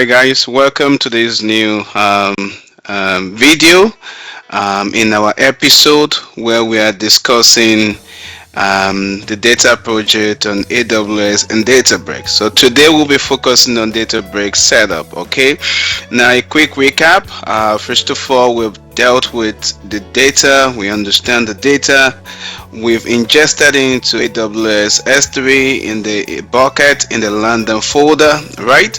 right, guys, welcome to this new video in our episode where we are discussing the data project on AWS and Databricks. So today we'll be focusing on Databricks setup. Okay, now a quick recap. First of all, we've dealt with the data. We understand the data. We've ingested into AWS S3 in the bucket in the London folder, right?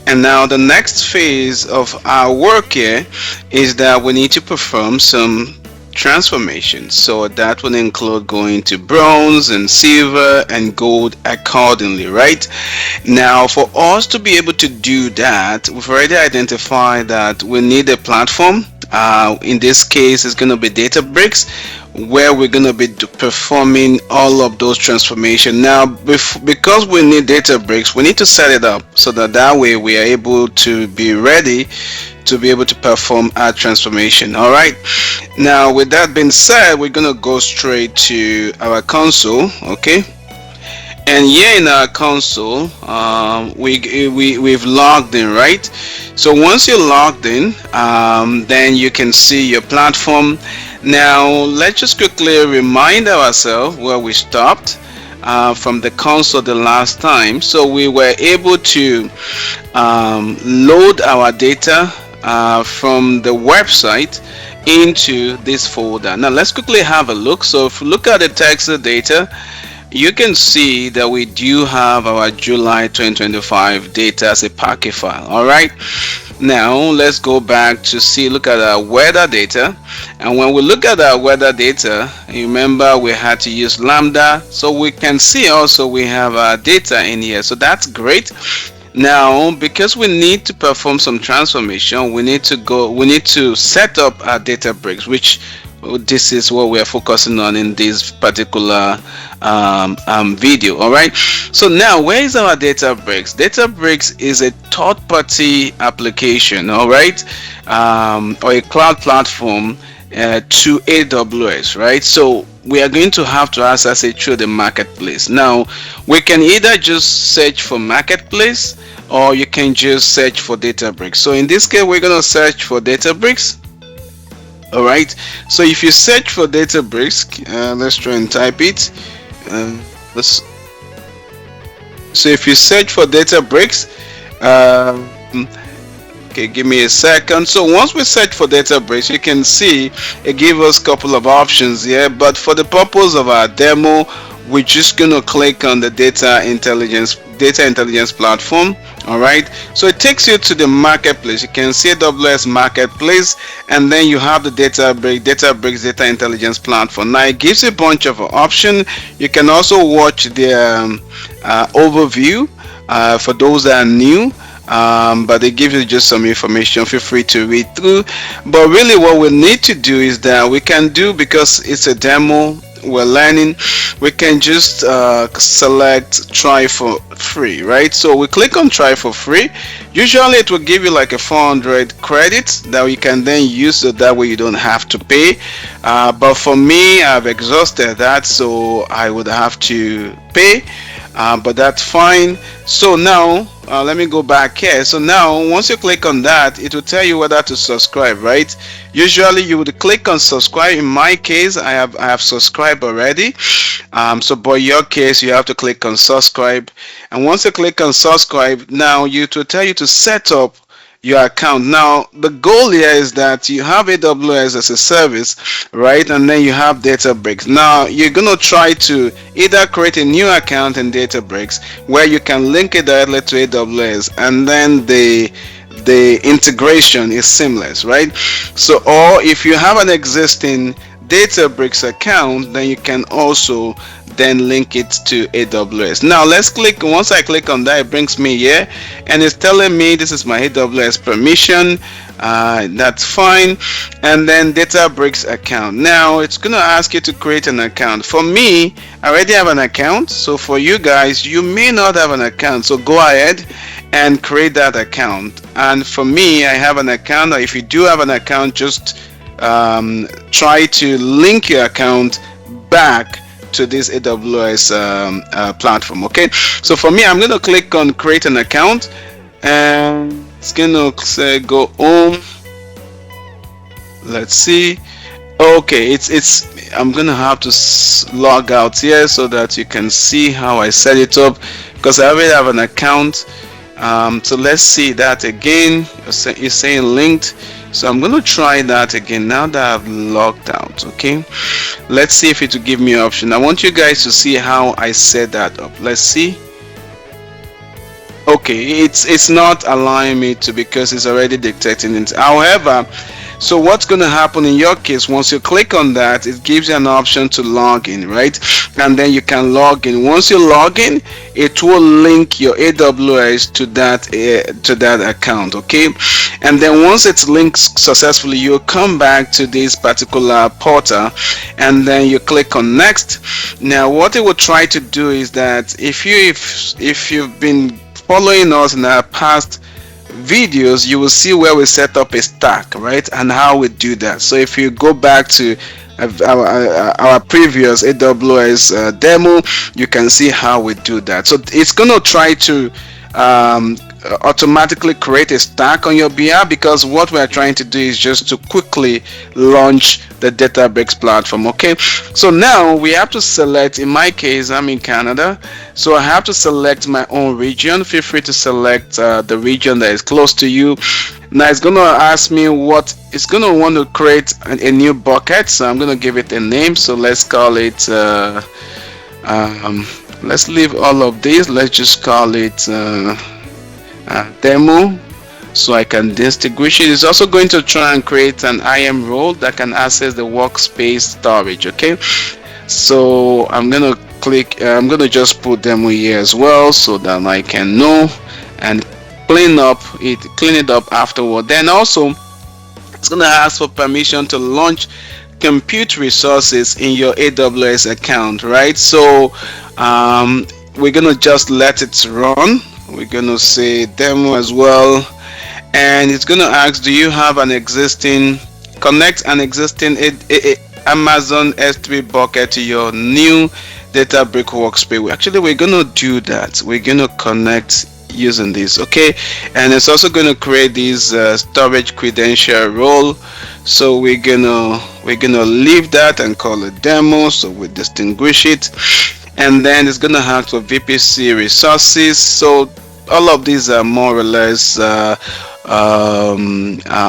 And now the next phase of our work here is that we need to perform some transformation. So that will include going to bronze and silver and gold accordingly, right? Now for us to be able to do that, we've already identified that we need a platform. In this case, it's going to be Databricks, where we're going to be performing all of those transformation. Now because we need Databricks, we need to set it up so that way we are able to be ready to be able to perform our transformation. All right, now with that being said, we're going to go straight to our console. Okay, and here in our console we've logged in, right? So once you're logged in, then you can see your platform. Now let's just quickly remind ourselves where we stopped from the console the last time. So we were able to load our data from the website into this folder. Now let's quickly have a look. So if you look at the text data, you can see that we do have our July 2025 data as a package file. All right, now let's go back to look at our weather data. And when we look at our weather data, remember we had to use Lambda, so we can see also we have our data in here. So that's great. Now because we need to perform some transformation, we need to set up our Databricks, which this is what we are focusing on in this particular video. All right, so now where is our Databricks? Databricks is a third-party application, all right, or a cloud platform to AWS, right? So we are going to have to access it through the marketplace. Now we can either just search for marketplace, or you can just search for Databricks. So in this case, we're going to search for Databricks. All right, so if you search for Databricks, let's try and type it. So if you search for Databricks, okay, give me a second. So once we search for Databricks, you can see it gives us a couple of options here, but for the purpose of our demo, we're just going to click on the data intelligence platform. All right, so it takes you to the marketplace. You can see AWS marketplace, and then you have the Databricks data intelligence platform. Now it gives a bunch of options. You can also watch the overview for those that are new. But they give you just some information. Feel free to read through. But really what we need to do is that we can do, because it's a demo, we're learning, we can just select try for free, right? So we click on try for free. Usually it will give you like a 400 credits that you can then use, so that way you don't have to pay. But for me, I've exhausted that, so I would have to pay. But that's fine. So now let me go back here. So now once you click on that, it will tell you whether to subscribe, right? Usually you would click on subscribe. In my case, I have subscribed already. So but in your case, you have to click on subscribe. And once you click on subscribe, now it will tell you to set up your account. Now the goal here is that you have AWS as a service, right? And then you have Databricks. Now you're going to try to either create a new account in Databricks where you can link it directly to AWS, and then the integration is seamless, right? So, or if you have an existing Databricks account, then you can also then link it to AWS. Now let's click. Once I click on that, it brings me here, and it's telling me this is my AWS permission. That's fine. And then Databricks account. Now it's gonna ask you to create an account. For me, I already have an account. So for you guys, you may not have an account, so go ahead and create that account. And for me, I have an account. Or if you do have an account, just try to link your account back to this AWS platform. Okay, so for me, I'm going to click on create an account, and It's gonna say go home. Let's see. Okay, it's I'm gonna have to log out here so that you can see how I set it up, because I already have an account. So let's see that again. You're saying linked, so I'm gonna try that again now that I've logged out. Okay, let's see if it will give me an option. I want you guys to see how I set that up. Let's see. Okay, it's not allowing me to, because it's already detecting it. However, so what's going to happen in your case, once you click on that, it gives you an option to log in, right? And then you can log in. Once you log in, it will link your AWS to that account. Okay, and then once it's linked successfully, you'll come back to this particular portal, and then you click on next. Now what it will try to do is that if you've been following us in our past videos, you will see where we set up a stack, right, and how we do that. So if you go back to our previous AWS demo, you can see how we do that. So it's going to try to automatically create a stack on your BI, because what we're trying to do is just to quickly launch the Databricks platform. Okay, so now we have to select, in my case I'm in Canada, so I have to select my own region. Feel free to select the region that is close to you. Now it's going to ask me what it's going to want to create a new bucket, so I'm going to give it a name. So let's call it let's leave all of these, let's just call it demo, so I can distinguish it. It's also going to try and create an IAM role that can access the workspace storage. Okay, so I'm gonna click I'm gonna just put demo here as well, so that I can know and clean it up afterward. Then also it's gonna ask for permission to launch compute resources in your AWS account, right? So we're gonna just let it run. We're gonna say demo as well, and it's gonna ask, do you have an existing Amazon S3 bucket to your new Databricks workspace? Actually, we're gonna do that. We're gonna connect using this. Okay, and it's also going to create this storage credential role, so we're gonna leave that and call it demo, so we distinguish it. And then it's going to have for VPC resources. So all of these are more or less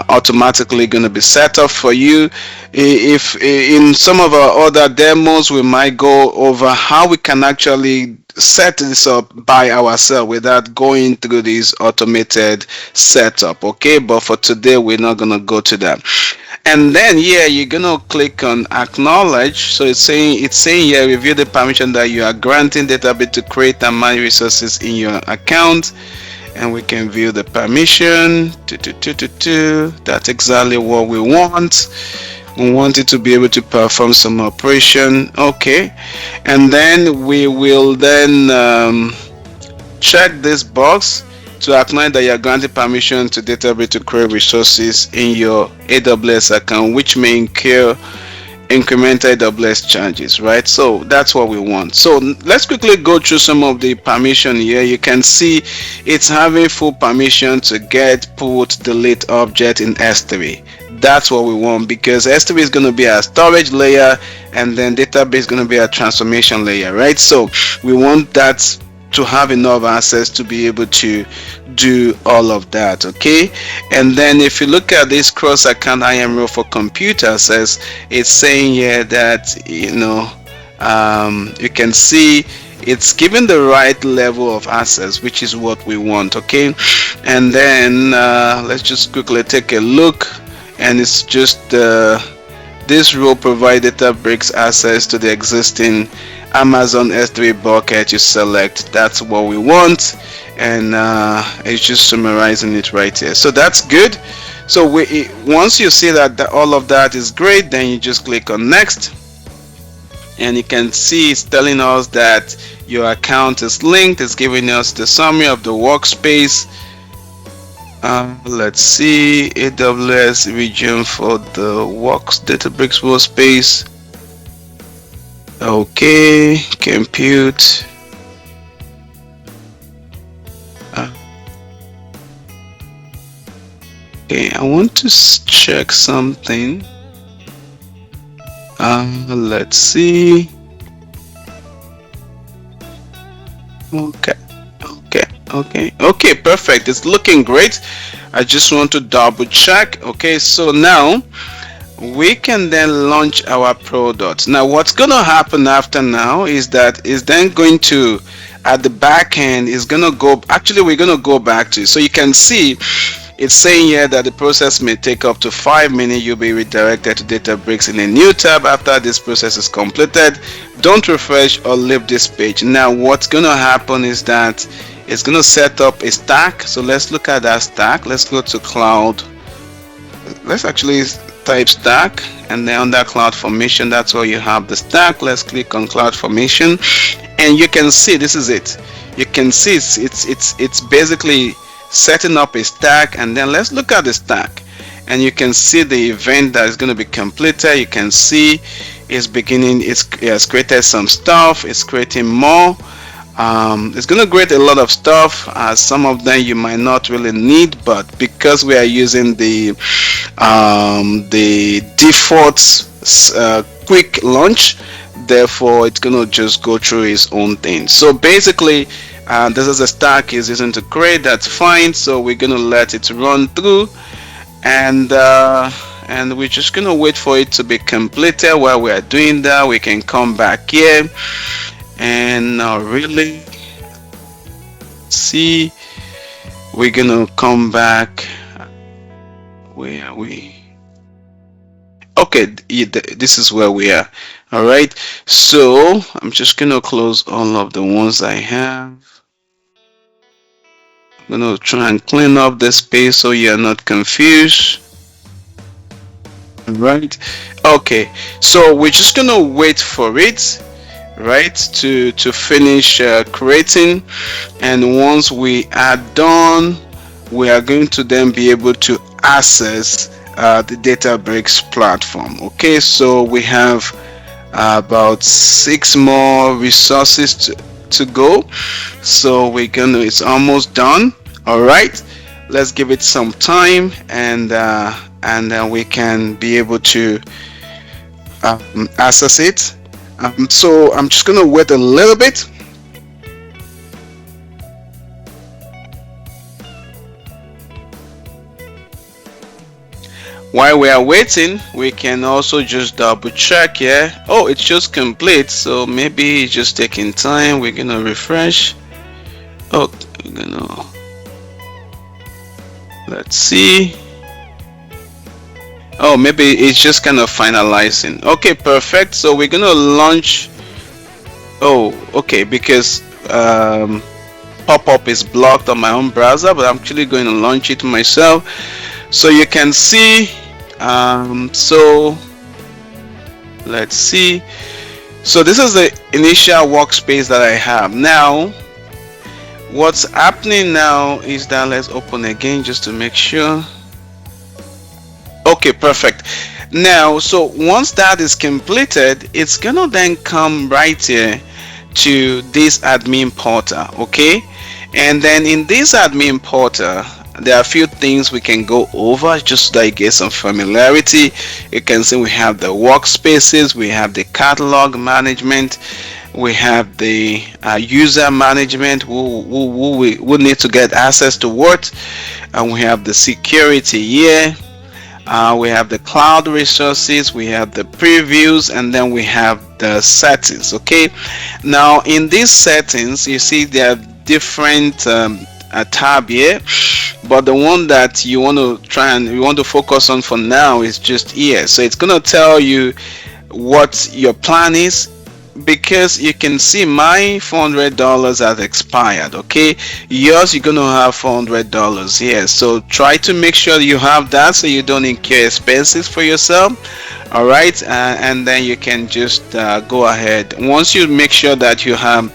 automatically going to be set up for you. If in some of our other demos, we might go over how we can actually set this up by ourselves without going through this automated setup. Okay, but for today we're not going to go to that. And then here you're gonna click on acknowledge. So it's saying here, review the permission that you are granting Database to create and manage resources in your account, and we can view the permission. That's exactly what we want. We want it to be able to perform some operation. Okay, and then we will then check this box to acknowledge that you are granting permission to Database to create resources in your AWS account, which may incur incremental AWS charges, right? So that's what we want. So let's quickly go through some of the permission here. You can see it's having full permission to get, put, delete object in S3. That's what we want, because S3 is going to be a storage layer, and then Database is going to be a transformation layer, right? So we want that to have enough access to be able to do all of that. Okay, and then if you look at this cross account IAM role for computer access, it's saying here that you can see it's given the right level of access, which is what we want. Okay, and then let's just quickly take a look, and it's just this role provide Databricks access to the existing Amazon S3 bucket you select. That's what we want, and it's just summarizing it right here. So that's good. So once you see that all of that is great, then you just click on next, and you can see it's telling us that your account is linked. It's giving us the summary of the workspace. Let's see, AWS region for the Databricks workspace. Okay, compute. Okay, I want to check something. Let's see. Okay, okay, perfect. It's looking great. I just want to double check. Okay, so now we can then launch our product. Now what's going to happen after now is that is then going to at the back end is going to go, actually we're going to go back to it. So you can see it's saying here that the process may take up to 5 minutes. You'll be redirected to Databricks in a new tab after this process is completed. Don't refresh or leave this page. Now what's going to happen is that it's going to set up a stack. So let's look at that stack. Let's go to cloud. Let's actually type stack, and then under cloud formation, that's where you have the stack. Let's click on cloud formation, and you can see this is it. You can see it's basically setting up a stack. And then let's look at the stack, and you can see the event that is going to be completed. You can see it's beginning, it has created some stuff, it's creating more. It's going to create a lot of stuff. Some of them you might not really need, but because we are using the default quick launch, therefore it's going to just go through its own thing. So basically this is a stack is using to create. That's fine. So we're going to let it run through, and we're just going to wait for it to be completed. While we are doing that, we can come back here and now really see, we're gonna come back. Where are we? Okay, this is where we are. All right, so I'm just gonna close all of the ones I have. I'm gonna try and clean up the space so you're not confused. All right, okay, so we're just gonna wait for it, right, to finish creating. And once we are done, we are going to then be able to access the Databricks platform. Okay, so we have about 6 more resources to go, so we're gonna, it's almost done. All right, let's give it some time, and then we can be able to access it. So I'm just gonna wait a little bit. While we are waiting, we can also just double check here. Oh, it's just complete, so maybe it's just taking time. We're gonna refresh. Oh, we're gonna, let's see. Oh, maybe it's just kind of finalizing. Okay, perfect. So we're gonna launch. Oh, okay, because pop-up is blocked on my own browser, but I'm actually going to launch it myself. So you can see, so let's see. So this is the initial workspace that I have. Now what's happening now is that, let's open again just to make sure. Okay, perfect. Now, so once that is completed, it's gonna then come right here to this admin portal. Okay, and then in this admin portal, there are a few things we can go over just so that you get some familiarity. You can see we have the workspaces, we have the catalog management, we have the user management, who need to get access to what, and we have the security here. We have the cloud resources, we have the previews, and then we have the settings. Okay, now in these settings, you see there are different tab here, but the one that you want to focus on for now is just here. So it's going to tell you what your plan is, because you can see my $400 has expired. Okay, yours, you're gonna have $400 here, so try to make sure you have that so you don't incur expenses for yourself. All right, and then you can just go ahead. Once you make sure that you have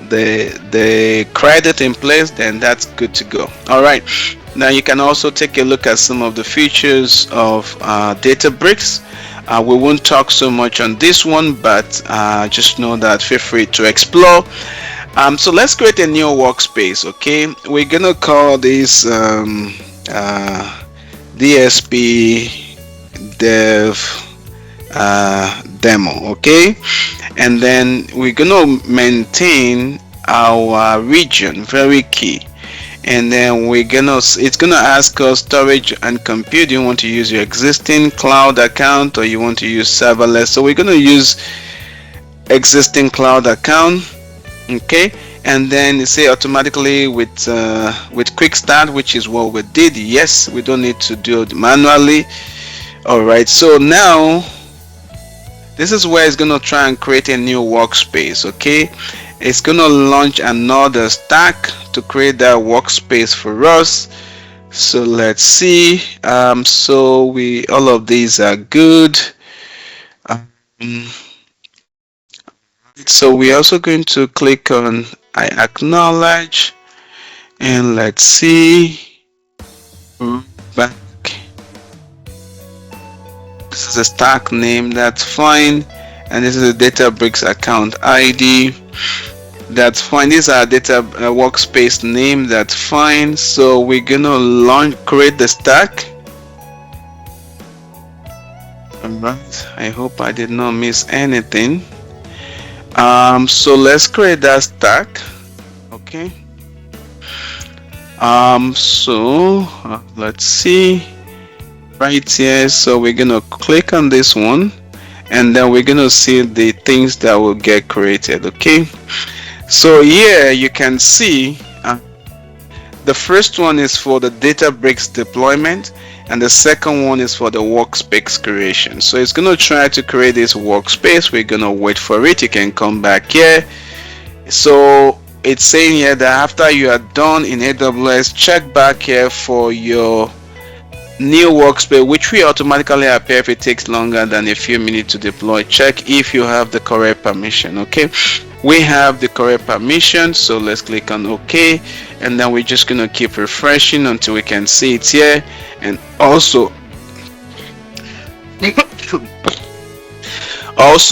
the credit in place, then that's good to go. All right, now you can also take a look at some of the features of Databricks. We won't talk so much on this one, but just know that feel free to explore. So let's create a new workspace. Okay, we're gonna call this DSP dev demo. Okay, and then we're gonna maintain our region, very key. And then it's gonna ask us storage and compute. You want to use your existing cloud account or you want to use serverless? So we're gonna use existing cloud account. Okay, and then you say automatically with quick start, which is what we did. Yes, we don't need to do it manually. All right, so now this is where it's going to try and create a new workspace. Okay, it's going to launch another stack to create that workspace for us. So let's see. So we all of these are good. um, so we're also going to click on I acknowledge, and let's see. Back, this is a stack name, that's fine, and this is a Databricks account ID, that's fine. These are data workspace name, that's fine. So we're gonna create the stack. Alright, I hope I did not miss anything. So let's create that stack. Okay, let's see right here. So we're gonna click on this one, and then we're gonna see the things that will get created. Okay, so here you can see the first one is for the Databricks deployment, and the second one is for the workspace creation. So it's gonna try to create this workspace. We're gonna wait for it. You can come back here. So it's saying here that after you are done in AWS, check back here for your new workspace, which will automatically appear if it takes longer than a few minutes to deploy. Check if you have the correct permission. Okay, we have the correct permission, so let's click on OK, and then we're just gonna keep refreshing until we can see it here. And also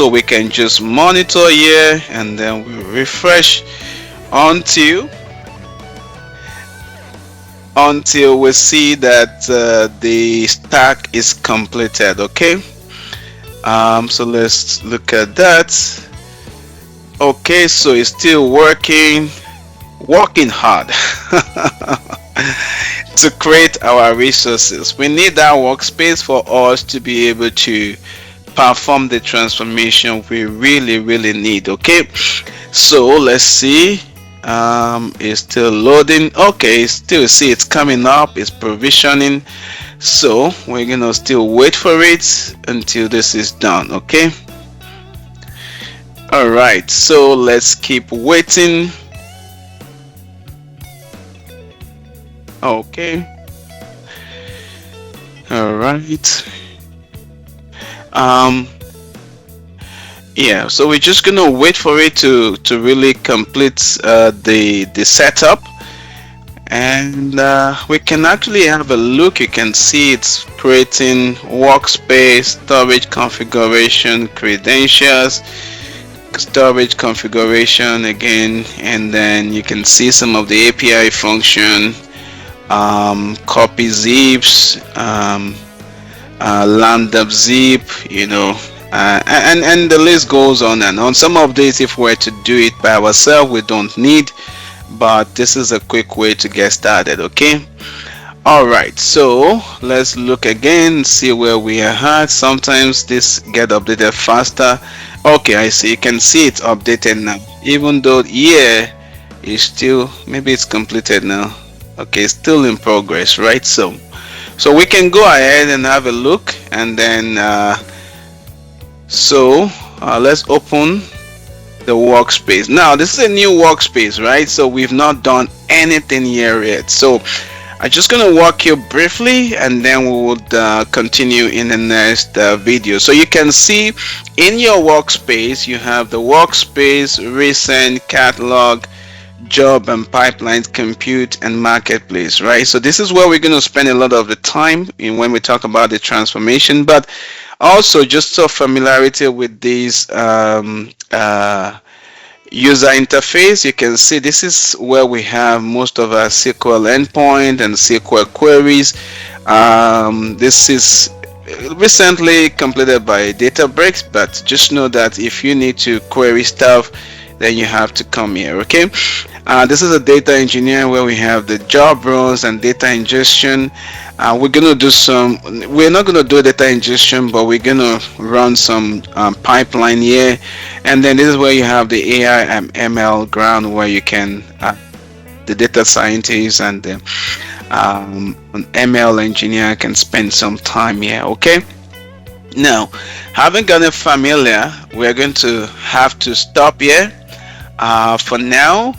we can just monitor here, and then we refresh until we see that the stack is completed. Okay, so let's look at that. Okay, so it's still working hard to create our resources. We need that workspace for us to be able to perform the transformation we really need. Okay, so let's see. It's still loading. Okay, still see it's coming up, it's provisioning. So we're gonna still wait for it until this is done. Okay, all right, so let's keep waiting. Okay, all right. Yeah, so we're just gonna wait for it to really complete the setup, and we can actually have a look. You can see it's creating workspace, storage configuration, credentials, storage configuration again, and then you can see some of the API function, copy zips, lambda zip, you know, and the list goes on and on. Some of these, if we're to do it by ourselves, we don't need, but this is a quick way to get started. Okay, all right, so let's look again, see where we are at. Sometimes this get updated faster. Okay, I see, you can see it's updated now, even though here is still, maybe it's completed now. Okay, it's still in progress, right? So we can go ahead and have a look, and then let's open the workspace. Now this is a new workspace, right? So we've not done anything here yet. So I'm just gonna walk you briefly, and then we would continue in the next video. So you can see in your workspace you have the workspace, recent, catalog, job and pipelines, compute, and marketplace, right? So this is where we're going to spend a lot of the time in when we talk about the transformation, but also just so familiarity with these User interface, you can see this is where we have most of our SQL endpoint and SQL queries. This is recently completed by Databricks, but just know that if you need to query stuff, then you have to come here. Okay, this is a data engineer where we have the job roles and data ingestion. We're not gonna do data ingestion, but we're gonna run some pipeline here. And then this is where you have the AI and ML ground, where you can the data scientist and the an ML engineer can spend some time here. Okay, now having gotten familiar, we're going to have to stop here for now.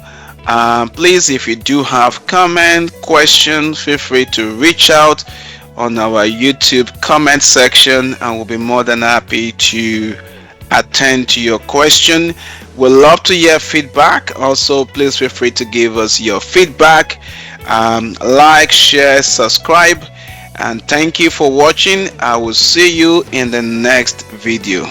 Please, if you do have comment, questions, feel free to reach out on our YouTube comment section, and we'll be more than happy to attend to your question. We'd love to hear feedback. Also, please feel free to give us your feedback. Like, share, subscribe, and thank you for watching. I will see you in the next video.